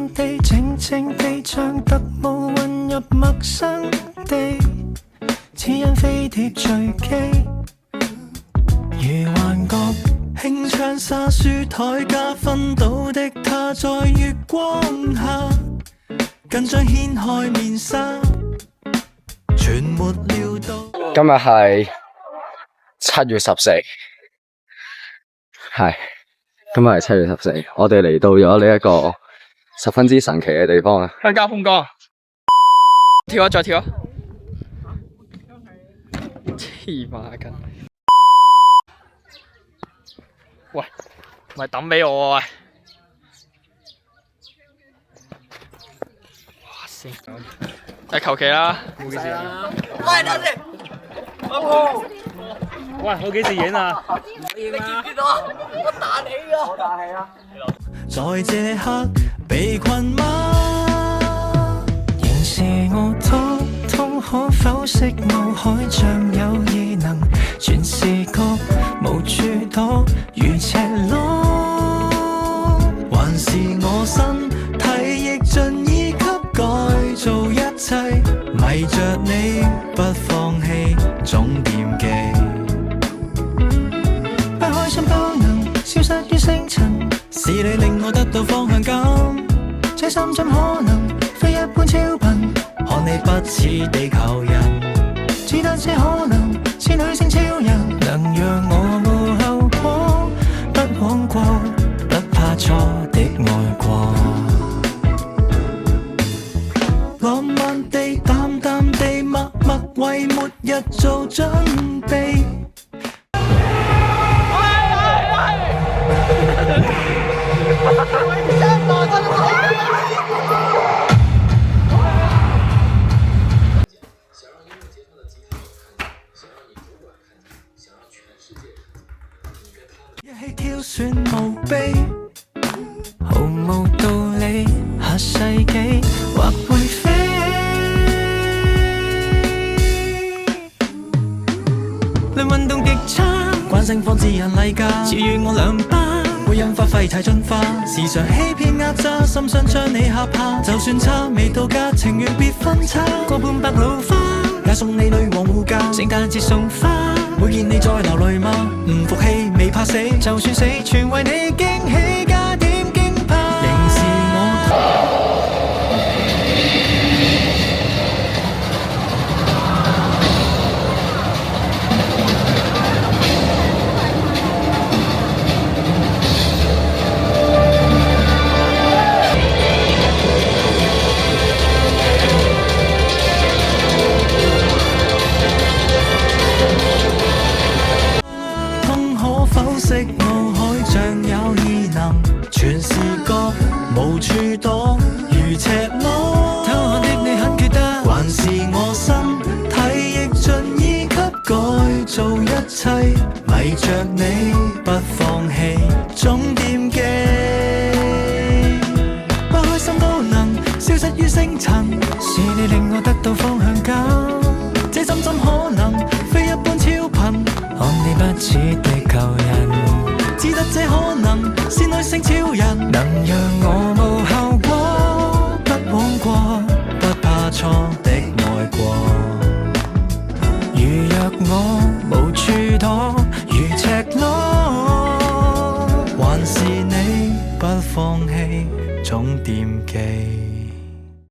生地，靜靜地像特務混入陌生地，只因飛碟墜機，如幻覺。輕槍灑書台加分到的他，在月光下緊張掀開面紗，全沒料到。今日係7月14，係今日係7月14，我哋嚟到咗呢一個十分之神奇嘅地方啊！香蕉風哥，跳啊，再跳啊！黐孖筋！喂，咪抌俾我啊！哇先，求其啦，冇幾時啊！喂，等陣，喂，我幾時影啊？你見唔見到啊？我彈起啊！我彈起啊！在這刻被困嗎？仍是我通通，可否識腦海像有異能，全視覺無處躲，如赤裸。還是我身體亦盡意給改造一切，迷着你不放棄，總惦記。不開心都能消失於星塵，是你令我得到方向感，這心怎可能非一般超頻？看你不似地球人，只得這可能先女性超人，能讓我無後果，不枉過，不怕錯的愛過。浪漫地淡淡地默默為末日做準備。一起挑選墓碑，毫無道理，下世紀或會飛。論運動極差，慣性放自然例假，超越我兩班，會引發廢態進化，時常欺騙壓榨，心想將你嚇怕，就算差未到家，情願別分叉，過半白老花，也送你女王護駕，聖誕節送花。會見你再流淚嗎？唔服氣未怕死，就算死全為你驚喜，加點驚怕。仍是我。識腦海像有異能，全視覺無處躲，如赤裸。偷看的你很缺德，還是我身體亦盡意給改造一切，迷着你不放棄，總惦記。不開心都能消失於星塵，是你令我得到方向感，這怎可能非一般超頻？看你不似地球人，只得這可能是女性超人，能讓我無後果，不枉過，不怕錯的愛過。如若我無處躲，如赤裸，還是你不放棄，總惦記。